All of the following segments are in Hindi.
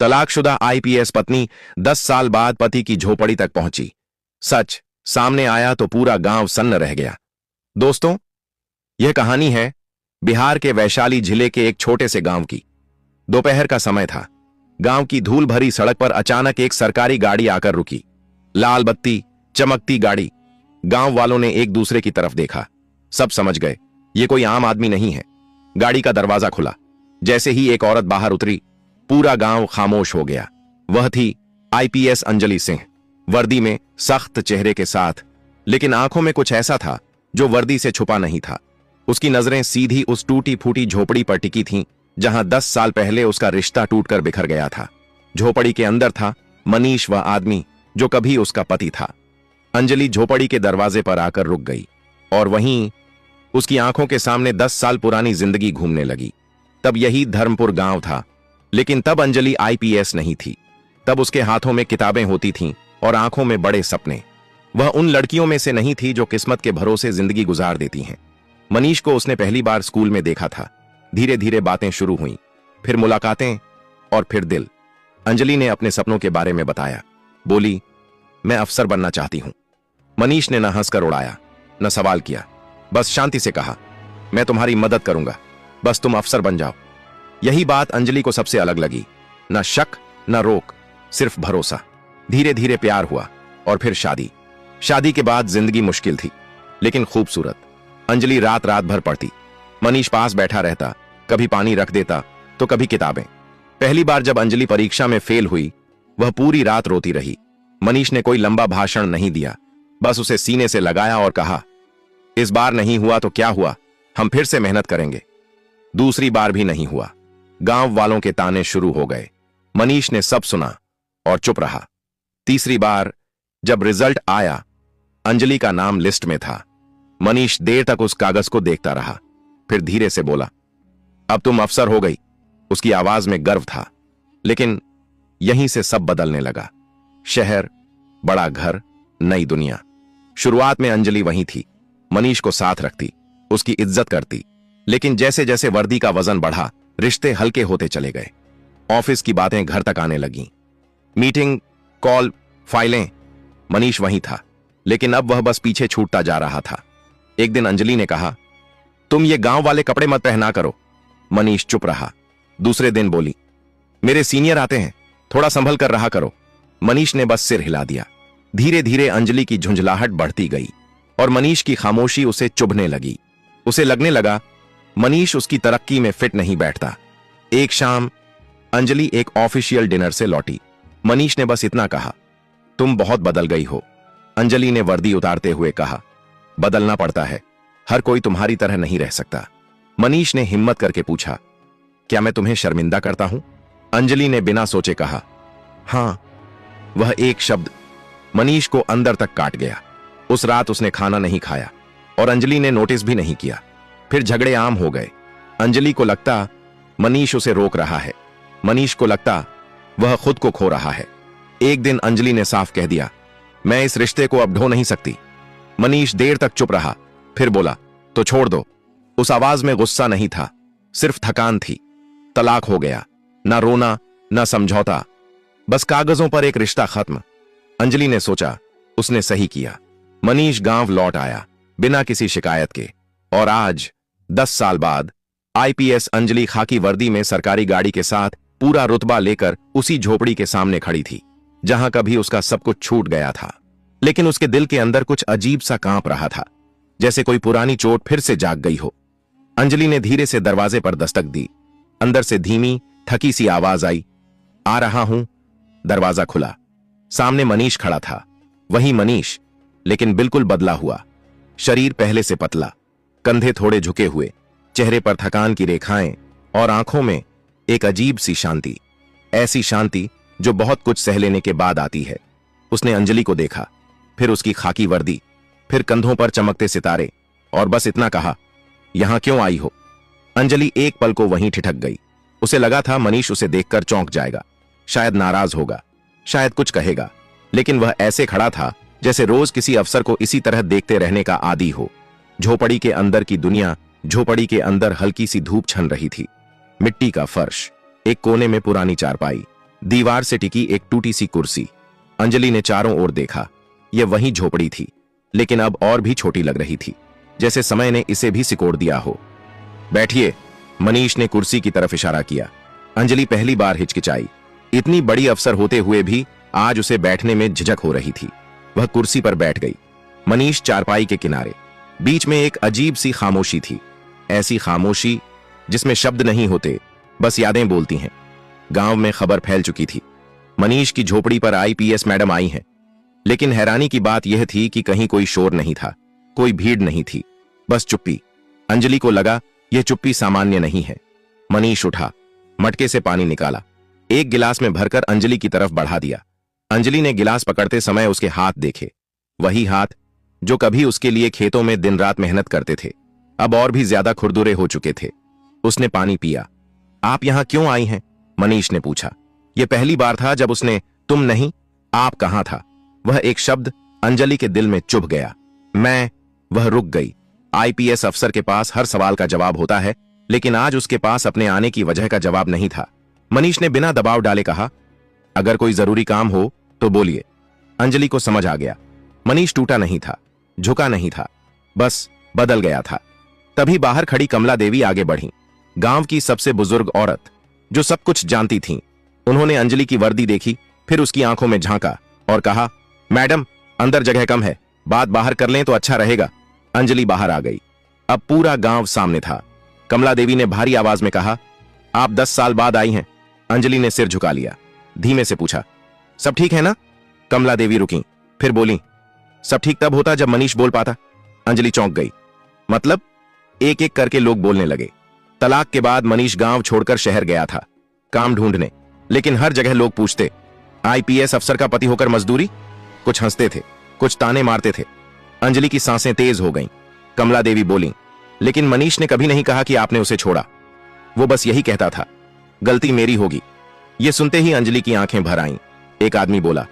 तलाकशुदा आईपीएस पत्नी 10 साल बाद पति की झोपड़ी तक पहुंची। सच सामने आया तो पूरा गांव सन्न रह गया। दोस्तों, यह कहानी है बिहार के वैशाली जिले के एक छोटे से गांव की। दोपहर का समय था। गांव की धूल भरी सड़क पर अचानक एक सरकारी गाड़ी आकर रुकी। लाल बत्ती, चमकती गाड़ी। गांव वालों ने एक दूसरे की तरफ देखा। सब समझ गए ये कोई आम आदमी नहीं है। गाड़ी का दरवाजा खुला। जैसे ही एक औरत बाहर उतरी, पूरा गांव खामोश हो गया। वह थी आईपीएस अंजलि सिंह, वर्दी में, सख्त चेहरे के साथ, लेकिन आंखों में कुछ ऐसा था जो वर्दी से छुपा नहीं था। उसकी नजरें सीधी उस टूटी फूटी झोपड़ी पर टिकी थीं जहां 10 साल पहले उसका रिश्ता टूटकर बिखर गया था। झोपड़ी के अंदर था मनीष, वह आदमी जो कभी उसका पति था। अंजलि झोपड़ी के दरवाजे पर आकर रुक गई और वहीं उसकी आंखों के सामने 10 साल पुरानी जिंदगी घूमने लगी। तब यही धर्मपुर गांव था, लेकिन तब अंजलि आईपीएस नहीं थी। तब उसके हाथों में किताबें होती थीं और आंखों में बड़े सपने। वह उन लड़कियों में से नहीं थी जो किस्मत के भरोसे जिंदगी गुजार देती हैं। मनीष को उसने पहली बार स्कूल में देखा था। धीरे धीरे बातें शुरू हुईं, फिर मुलाकातें और फिर दिल। अंजलि ने अपने सपनों के बारे में बताया। बोली, मैं अफसर बनना चाहती हूं। मनीष ने न हंसकर उड़ाया, न सवाल किया, बस शांति से कहा, मैं तुम्हारी मदद करूंगा, बस तुम अफसर बन जाओ। यही बात अंजलि को सबसे अलग लगी। न शक न रोक, सिर्फ भरोसा। धीरे धीरे प्यार हुआ और फिर शादी। शादी के बाद जिंदगी मुश्किल थी, लेकिन खूबसूरत। अंजलि रात रात भर पढ़ती। मनीष पास बैठा रहता, कभी पानी रख देता तो कभी किताबें। पहली बार जब अंजलि परीक्षा में फेल हुई, वह पूरी रात रोती रही। मनीष ने कोई लंबा भाषण नहीं दिया, बस उसे सीने से लगाया और कहा, इस बार नहीं हुआ तो क्या हुआ, हम फिर से मेहनत करेंगे। दूसरी बार भी नहीं हुआ। गांव वालों के ताने शुरू हो गए। मनीष ने सब सुना और चुप रहा। तीसरी बार जब रिजल्ट आया, अंजलि का नाम लिस्ट में था। मनीष देर तक उस कागज को देखता रहा, फिर धीरे से बोला, अब तुम अफसर हो गई। उसकी आवाज में गर्व था। लेकिन यहीं से सब बदलने लगा। शहर, बड़ा घर, नई दुनिया। शुरुआत में अंजलि वहीं थी, मनीष को साथ रखती, उसकी इज्जत करती। लेकिन जैसे जैसे वर्दी का वजन बढ़ा, रिश्ते हल्के होते चले गए। ऑफिस की बातें घर तक आने लगीं। मीटिंग, कॉल, फाइलें। मनीष वहीं था, लेकिन अब वह बस पीछे छूटता जा रहा था। एक दिन अंजलि ने कहा, तुम ये गांव वाले कपड़े मत पहना करो। मनीष चुप रहा। दूसरे दिन बोली, मेरे सीनियर आते हैं, थोड़ा संभल कर रहा करो। मनीष ने बस सिर हिला दिया। धीरे धीरे अंजलि की झुंझलाहट बढ़ती गई और मनीष की खामोशी उसे चुभने लगी। उसे लगने लगा मनीष उसकी तरक्की में फिट नहीं बैठता। एक शाम अंजलि एक ऑफिशियल डिनर से लौटी। मनीष ने बस इतना कहा, तुम बहुत बदल गई हो। अंजलि ने वर्दी उतारते हुए कहा, बदलना पड़ता है, हर कोई तुम्हारी तरह नहीं रह सकता। मनीष ने हिम्मत करके पूछा, क्या मैं तुम्हें शर्मिंदा करता हूं? अंजलि ने बिना सोचे कहा, हां। वह एक शब्द मनीष को अंदर तक काट गया। उस रात उसने खाना नहीं खाया और अंजलि ने नोटिस भी नहीं किया। फिर झगड़े आम हो गए। अंजलि को लगता मनीष उसे रोक रहा है, मनीष को लगता वह खुद को खो रहा है। एक दिन अंजलि ने साफ कह दिया, मैं इस रिश्ते को अब ढो नहीं सकती। मनीष देर तक चुप रहा, फिर बोला, तो छोड़ दो। उस आवाज में गुस्सा नहीं था, सिर्फ थकान थी। तलाक हो गया, ना रोना ना समझौता, बस कागजों पर एक रिश्ता खत्म। अंजलि ने सोचा उसने सही किया। मनीष गांव लौट आया बिना किसी शिकायत के, और आज 10 साल बाद आईपीएस अंजलि खाकी वर्दी में सरकारी गाड़ी के साथ पूरा रुतबा लेकर उसी झोपड़ी के सामने खड़ी थी जहां कभी उसका सब कुछ छूट गया था। लेकिन उसके दिल के अंदर कुछ अजीब सा कांप रहा था, जैसे कोई पुरानी चोट फिर से जाग गई हो। अंजलि ने धीरे से दरवाजे पर दस्तक दी। अंदर से धीमी थकी सी आवाज आई, आ रहा हूं। दरवाजा खुला। सामने मनीष खड़ा था। वही मनीष, लेकिन बिल्कुल बदला हुआ। शरीर पहले से पतला, कंधे थोड़े झुके हुए, चेहरे पर थकान की रेखाएं और आंखों में एक अजीब सी शांति। ऐसी शांति जो बहुत कुछ सह लेने के बाद आती है। उसने अंजलि को देखा, फिर उसकी खाकी वर्दी, फिर कंधों पर चमकते सितारे, और बस इतना कहा, यहां क्यों आई हो? अंजलि एक पल को वहीं ठिठक गई। उसे लगा था मनीष उसे देखकर चौंक जाएगा, शायद नाराज होगा, शायद कुछ कहेगा, लेकिन वह ऐसे खड़ा था जैसे रोज किसी अफसर को इसी तरह देखते रहने का आदी हो। झोपड़ी के अंदर की दुनिया, झोपड़ी के अंदर हल्की सी धूप छन रही थी। मिट्टी का फर्श, एक कोने में पुरानी चारपाई, दीवार से टिकी एक टूटी सी कुर्सी। अंजलि ने चारों ओर देखा। यह वही झोपड़ी थी, लेकिन अब और भी छोटी लग रही थी, जैसे समय ने इसे भी सिकोड़ दिया हो। बैठिए, मनीष ने कुर्सी की तरफ इशारा किया। अंजलि पहली बार हिचकिचाई। इतनी बड़ी अफसर होते हुए भी आज उसे बैठने में झिझक हो रही थी। वह कुर्सी पर बैठ गई। मनीष चारपाई के किनारे। बीच में एक अजीब सी खामोशी थी, ऐसी खामोशी जिसमें शब्द नहीं होते, बस यादें बोलती हैं। गांव में खबर फैल चुकी थी, मनीष की झोपड़ी पर आईपीएस मैडम आई हैं। लेकिन हैरानी की बात यह थी कि कहीं कोई शोर नहीं था, कोई भीड़ नहीं थी, बस चुप्पी। अंजलि को लगा यह चुप्पी सामान्य नहीं है। मनीष उठा, मटके से पानी निकाला, एक गिलास में भरकर अंजलि की तरफ बढ़ा दिया। अंजलि ने गिलास पकड़ते समय उसके हाथ देखे, वही हाथ जो कभी उसके लिए खेतों में दिन रात मेहनत करते थे, अब और भी ज्यादा खुरदुरे हो चुके थे। उसने पानी पिया। आप यहां क्यों आई हैं? मनीष ने पूछा। यह पहली बार था जब उसने तुम नहीं, आप कहां था। वह एक शब्द अंजलि के दिल में चुभ गया। मैं। वह रुक गई। आईपीएस अफसर के पास हर सवाल का जवाब होता है, लेकिन आज उसके पास अपने आने की वजह का जवाब नहीं था। मनीष ने बिना दबाव डाले कहा, अगर कोई जरूरी काम हो तो बोलिए। अंजलि को समझ आ गया। मनीष टूटा नहीं था, झुका नहीं था, बस बदल गया था। तभी बाहर खड़ी कमला देवी आगे बढ़ी, गांव की सबसे बुजुर्ग औरत, जो सब कुछ जानती थीं। उन्होंने अंजलि की वर्दी देखी, फिर उसकी आंखों में झांका और कहा, मैडम, अंदर जगह कम है, बात बाहर कर लें तो अच्छा रहेगा। अंजलि बाहर आ गई। अब पूरा गांव सामने था। कमला देवी ने भारी आवाज में कहा, आप 10 साल बाद आई हैं। अंजलि ने सिर झुका लिया, धीमे से पूछा, सब ठीक है ना? कमला देवी रुकी, फिर बोली, सब ठीक तब होता जब मनीष बोल पाता। अंजलि चौंक गई। मतलब? एक एक करके लोग बोलने लगे। तलाक के बाद मनीष गांव छोड़कर शहर गया था, काम ढूंढने, लेकिन हर जगह लोग पूछते, आईपीएस अफसर का पति होकर मजदूरी? कुछ हंसते थे, कुछ ताने मारते थे। अंजलि की सांसें तेज हो गईं। कमला देवी बोली, लेकिन मनीष ने कभी नहीं कहा कि आपने उसे छोड़ा। वो बस यही कहता था, गलती मेरी होगी। यह सुनते ही अंजलि की आंखें भर आईं। एक आदमी बोला,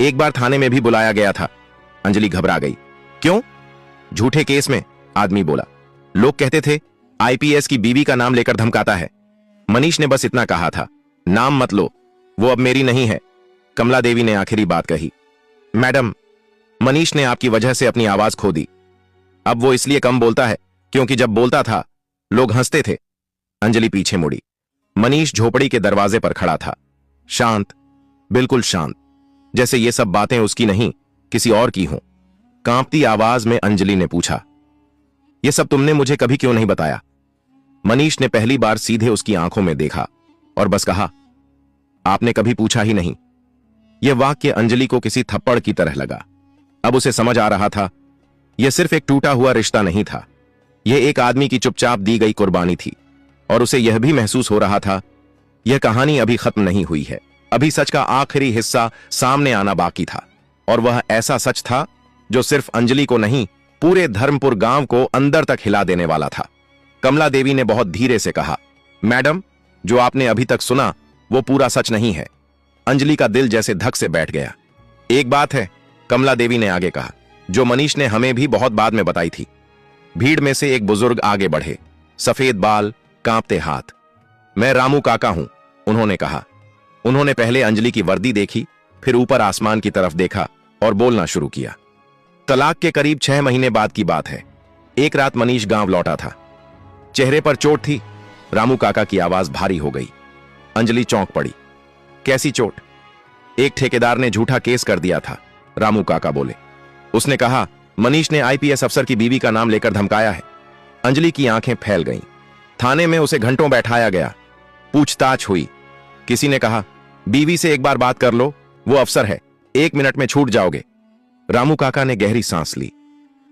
एक बार थाने में भी बुलाया गया था। अंजलि घबरा गई। क्यों? झूठे केस में, आदमी बोला। लोग कहते थे आईपीएस की बीवी का नाम लेकर धमकाता है। मनीष ने बस इतना कहा था, नाम मत लो, वो अब मेरी नहीं है। कमला देवी ने आखिरी बात कही, मैडम, मनीष ने आपकी वजह से अपनी आवाज खो दी। अब वो इसलिए कम बोलता है क्योंकि जब बोलता था लोग हंसते थे। अंजलि पीछे मुड़ी। मनीष झोपड़ी के दरवाजे पर खड़ा था, शांत, बिल्कुल शांत, जैसे ये सब बातें उसकी नहीं किसी और की हों। कांपती आवाज में अंजलि ने पूछा, यह सब तुमने मुझे कभी क्यों नहीं बताया? मनीष ने पहली बार सीधे उसकी आंखों में देखा और बस कहा, आपने कभी पूछा ही नहीं। यह वाक्य अंजलि को किसी थप्पड़ की तरह लगा। अब उसे समझ आ रहा था, यह सिर्फ एक टूटा हुआ रिश्ता नहीं था, यह एक आदमी की चुपचाप दी गई कुर्बानी थी। और उसे यह भी महसूस हो रहा था, यह कहानी अभी खत्म नहीं हुई है, अभी सच का आखिरी हिस्सा सामने आना बाकी था। और वह ऐसा सच था जो सिर्फ अंजलि को नहीं, पूरे धर्मपुर गांव को अंदर तक हिला देने वाला था। कमला देवी ने बहुत धीरे से कहा, मैडम, जो आपने अभी तक सुना वो पूरा सच नहीं है। अंजलि का दिल जैसे धक से बैठ गया। एक बात है, कमला देवी ने आगे कहा, जो मनीष ने हमें भी बहुत बाद में बताई थी। भीड़ में से एक बुजुर्ग आगे बढ़े, सफेद बाल, कांपते हाथ। मैं रामू काका हूं, उन्होंने कहा। उन्होंने पहले अंजलि की वर्दी देखी, फिर ऊपर आसमान की तरफ देखा और बोलना शुरू किया। तलाक के करीब 6 महीने बाद की बात है। एक रात मनीष गांव लौटा था। चेहरे पर चोट थी। रामू काका की आवाज भारी हो गई। अंजलि चौंक पड़ी। कैसी चोट? एक ठेकेदार ने झूठा केस कर दिया था, रामू काका बोले। उसने कहा, मनीष ने आईपीएस अफसर की बीवी का नाम लेकर धमकाया है। अंजलि की आंखें फैल गईं। थाने में उसे घंटों बैठाया गया, पूछताछ हुई। किसी ने कहा, बीवी से एक बार बात कर लो, वो अफसर है, 1 मिनट में छूट जाओगे। रामू काका ने गहरी सांस ली।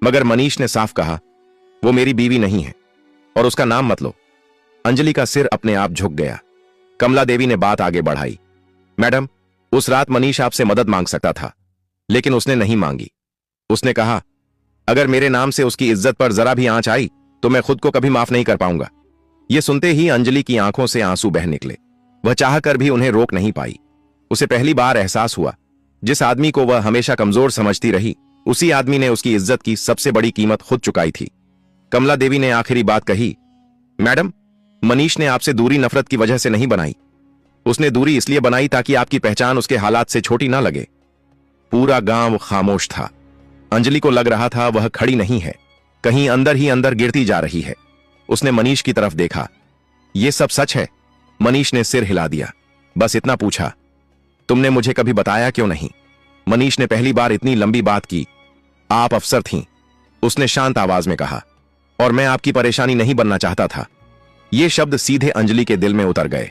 मगर मनीष ने साफ कहा, वो मेरी बीवी नहीं है और उसका नाम मत लो। अंजलि का सिर अपने आप झुक गया। कमला देवी ने बात आगे बढ़ाई, मैडम, उस रात मनीष आपसे मदद मांग सकता था, लेकिन उसने नहीं मांगी। उसने कहा, अगर मेरे नाम से उसकी इज्जत पर जरा भी आंच आई तो मैं खुद को कभी माफ नहीं कर पाऊंगा। यह सुनते ही अंजलि की आंखों से आंसू बह निकले। वह चाहकर भी उन्हें रोक नहीं पाई। उसे पहली बार एहसास हुआ, जिस आदमी को वह हमेशा कमजोर समझती रही, उसी आदमी ने उसकी इज्जत की सबसे बड़ी कीमत खुद चुकाई थी। कमला देवी ने आखिरी बात कही, मैडम, मनीष ने आपसे दूरी नफरत की वजह से नहीं बनाई, उसने दूरी इसलिए बनाई ताकि आपकी पहचान उसके हालात से छोटी ना लगे। पूरा गांव खामोश था। अंजलि को लग रहा था वह खड़ी नहीं है, कहीं अंदर ही अंदर गिरती जा रही है। उसने मनीष की तरफ देखा। यह सब सच है? मनीष ने सिर हिला दिया। बस इतना पूछा, तुमने मुझे कभी बताया क्यों नहीं? मनीष ने पहली बार इतनी लंबी बात की। आप अफसर थीं, उसने शांत आवाज में कहा, और मैं आपकी परेशानी नहीं बनना चाहता था। ये शब्द सीधे अंजलि के दिल में उतर गए।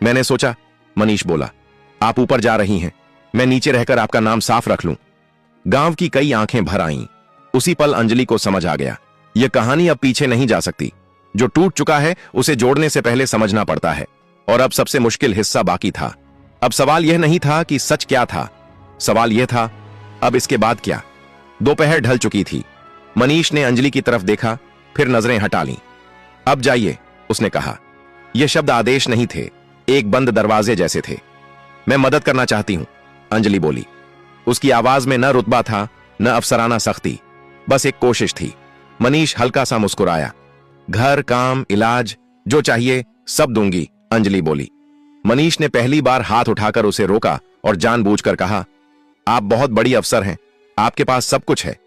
मैंने सोचा, मनीष बोला, आप ऊपर जा रही हैं, मैं नीचे रहकर आपका नाम साफ रख लूं। गांव की कई आंखें भर आईं। उसी पल अंजलि को समझ आ गया, यह कहानी अब पीछे नहीं जा सकती। जो टूट चुका है उसे जोड़ने से पहले समझना पड़ता है। और अब सबसे मुश्किल हिस्सा बाकी था। अब सवाल यह नहीं था कि सच क्या था, सवाल यह था, अब इसके बाद क्या? दोपहर ढल चुकी थी। मनीष ने अंजलि की तरफ देखा, फिर नजरें हटा लीं। अब जाइए, उसने कहा। यह शब्द आदेश नहीं थे, एक बंद दरवाजे जैसे थे। मैं मदद करना चाहती हूं, अंजलि बोली। उसकी आवाज में न रुतबा था, न अफसराना सख्ती, बस एक कोशिश थी। मनीष हल्का सा मुस्कुराया। घर, काम, इलाज, जो चाहिए सब दूंगी, अंजलि बोली। मनीष ने पहली बार हाथ उठाकर उसे रोका और जानबूझकर कहा, आप बहुत बड़ी अफसर हैं, आपके पास सब कुछ है,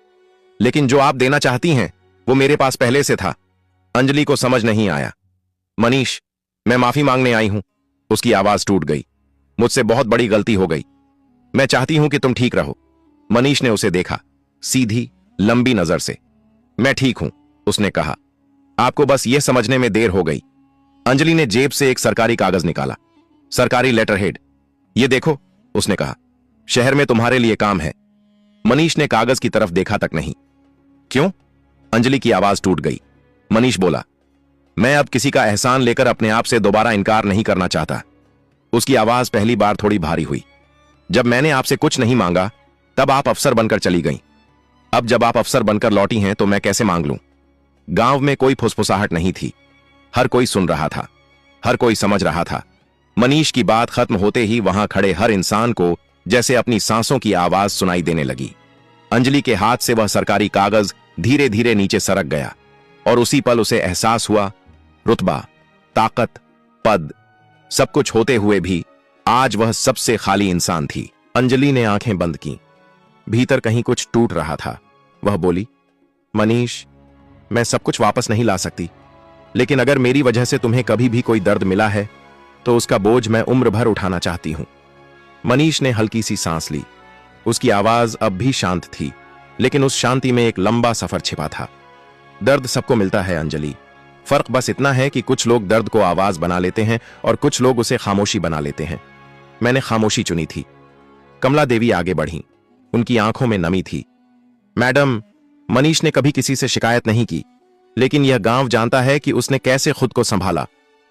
लेकिन जो आप देना चाहती हैं वो मेरे पास पहले से था। अंजलि को समझ नहीं आया। मनीष, मैं माफी मांगने आई हूं। उसकी आवाज टूट गई। मुझसे बहुत बड़ी गलती हो गई। मैं चाहती हूं कि तुम ठीक रहो। मनीष ने उसे देखा, सीधी लंबी नजर से। मैं ठीक हूं, उसने कहा। आपको बस यह समझने में देर हो गई। अंजलि ने जेब से एक सरकारी कागज निकाला। सरकारी लेटर हेड, ये देखो, उसने कहा। शहर में तुम्हारे लिए काम है। मनीष ने कागज की तरफ देखा तक नहीं। क्यों? अंजलि की आवाज टूट गई। मनीष बोला, मैं अब किसी का एहसान लेकर अपने आप से दोबारा इनकार नहीं करना चाहता। उसकी आवाज पहली बार थोड़ी भारी हुई। जब मैंने आपसे कुछ नहीं मांगा तब आप अफसर बनकर चली गईं। अब जब आप अफसर बनकर लौटी हैं तो मैं कैसे मांग लूं? गांव में कोई फुसफुसाहट नहीं थी। हर कोई सुन रहा था, हर कोई समझ रहा था। मनीष की बात खत्म होते ही वहां खड़े हर इंसान को जैसे अपनी सांसों की आवाज सुनाई देने लगी। अंजलि के हाथ से वह सरकारी कागज धीरे धीरे नीचे सरक गया और उसी पल उसे एहसास हुआ, रुतबा, ताकत, पद, सब कुछ होते हुए भी आज वह सबसे खाली इंसान थी। अंजलि ने आंखें बंद की। भीतर कहीं कुछ टूट रहा था। वह बोली, मनीष, मैं सब कुछ वापस नहीं ला सकती, लेकिन अगर मेरी वजह से तुम्हें कभी भी कोई दर्द मिला है तो उसका बोझ मैं उम्र भर उठाना चाहती हूं। मनीष ने हल्की सी सांस ली। उसकी आवाज अब भी शांत थी, लेकिन उस शांति में एक लंबा सफर छिपा था। दर्द सबको मिलता है अंजलि, फर्क बस इतना है कि कुछ लोग दर्द को आवाज बना लेते हैं और कुछ लोग उसे खामोशी बना लेते हैं। मैंने खामोशी चुनी थी। कमला देवी आगे बढ़ी। उनकी आंखों में नमी थी। मैडम, मनीष ने कभी किसी से शिकायत नहीं की, लेकिन यह गांव जानता है कि उसने कैसे खुद को संभाला।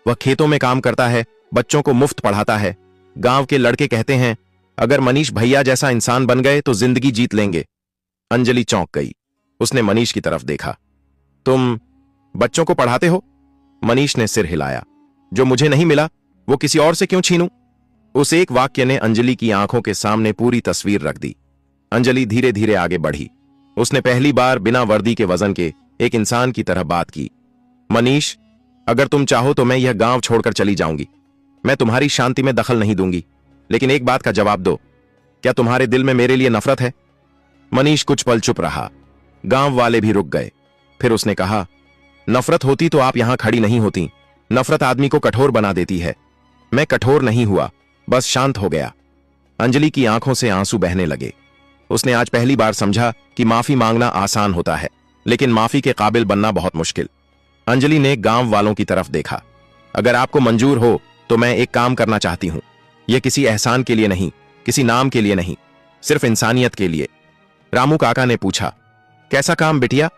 वह खेतों में काम करता है, बच्चों को मुफ्त पढ़ाता है। गांव के लड़के कहते हैं, अगर मनीष भैया जैसा इंसान बन गए तो जिंदगी जीत लेंगे। अंजलि चौंक गई। उसने मनीष की तरफ देखा। तुम बच्चों को पढ़ाते हो? मनीष ने सिर हिलाया। जो मुझे नहीं मिला वो किसी और से क्यों छीनूं? उस एक वाक्य ने अंजलि की आंखों के सामने पूरी तस्वीर रख दी। अंजलि धीरे धीरे आगे बढ़ी। उसने पहली बार बिना वर्दी के वजन के एक इंसान की तरह बात की। मनीष, अगर तुम चाहो तो मैं यह गांव छोड़कर चली जाऊंगी। मैं तुम्हारी शांति में दखल नहीं दूंगी, लेकिन एक बात का जवाब दो, क्या तुम्हारे दिल में मेरे लिए नफरत है? मनीष कुछ पल चुप रहा। गांव वाले भी रुक गए। फिर उसने कहा, नफरत होती तो आप यहां खड़ी नहीं होती। नफरत आदमी को कठोर बना देती है। मैं कठोर नहीं हुआ, बस शांत हो गया। अंजलि की आंखों से आंसू बहने लगे। उसने आज पहली बार समझा कि माफी मांगना आसान होता है, लेकिन माफी के काबिल बनना बहुत मुश्किल। अंजलि ने गांव वालों की तरफ देखा। अगर आपको मंजूर हो तो मैं एक काम करना चाहती हूं। यह किसी एहसान के लिए नहीं, किसी नाम के लिए नहीं, सिर्फ इंसानियत के लिए। रामू काका ने पूछा, कैसा काम बिटिया?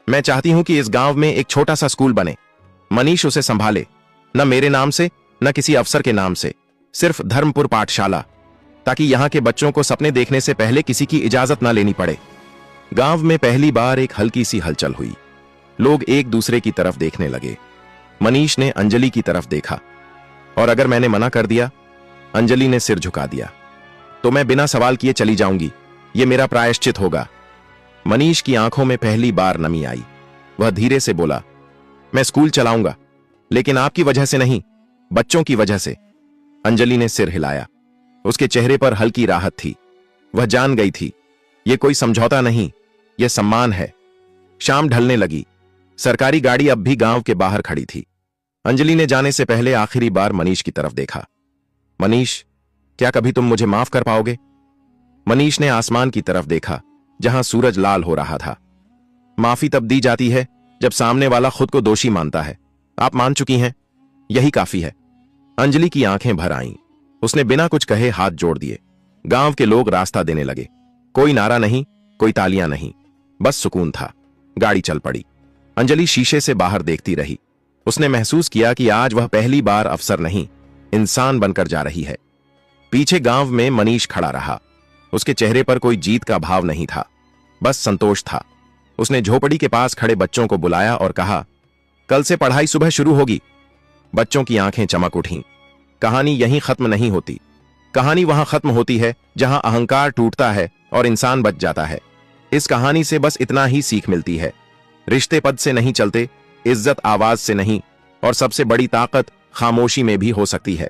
मैं चाहती हूं कि इस गांव में एक छोटा सा स्कूल बने। मनीष उसे संभाले, न मेरे नाम से न किसी अफसर के नाम से, सिर्फ धर्मपुर पाठशाला, ताकि यहां के बच्चों को सपने देखने से पहले किसी की इजाजत ना लेनी पड़े। गांव में पहली बार एक हल्की सी हलचल हुई। लोग एक दूसरे की तरफ देखने लगे। मनीष ने अंजलि की तरफ देखा। और अगर मैंने मना कर दिया? अंजलि ने सिर झुका दिया। तो मैं बिना सवाल किए चली जाऊंगी। यह मेरा प्रायश्चित होगा। मनीष की आंखों में पहली बार नमी आई। वह धीरे से बोला, मैं स्कूल चलाऊंगा, लेकिन आपकी वजह से नहीं, बच्चों की वजह से। अंजलि ने सिर हिलाया। उसके चेहरे पर हल्की राहत थी। वह जान गई थी, यह कोई समझौता नहीं, यह सम्मान है। शाम ढलने लगी। सरकारी गाड़ी अब भी गांव के बाहर खड़ी थी। अंजलि ने जाने से पहले आखिरी बार मनीष की तरफ देखा। मनीष, क्या कभी तुम मुझे माफ कर पाओगे? मनीष ने आसमान की तरफ देखा, जहां सूरज लाल हो रहा था। माफी तब दी जाती है जब सामने वाला खुद को दोषी मानता है। आप मान चुकी हैं, यही काफी है। अंजलि की आंखें भर आईं। उसने बिना कुछ कहे हाथ जोड़ दिए। गांव के लोग रास्ता देने लगे। कोई नारा नहीं, कोई तालियां नहीं, बस सुकून था। गाड़ी चल पड़ी। अंजलि शीशे से बाहर देखती रही। उसने महसूस किया कि आज वह पहली बार अफसर नहीं, इंसान बनकर जा रही है। पीछे गांव में मनीष खड़ा रहा। उसके चेहरे पर कोई जीत का भाव नहीं था, बस संतोष था। उसने झोपड़ी के पास खड़े बच्चों को बुलाया और कहा, कल से पढ़ाई सुबह शुरू होगी। बच्चों की आंखें चमक उठीं। कहानी यहीं खत्म नहीं होती। कहानी वहां खत्म होती है जहां अहंकार टूटता है और इंसान बच जाता है। इस कहानी से बस इतना ही सीख मिलती है, रिश्ते पद से नहीं चलते, इज्जत आवाज से नहीं, और सबसे बड़ी ताकत खामोशी में भी हो सकती है।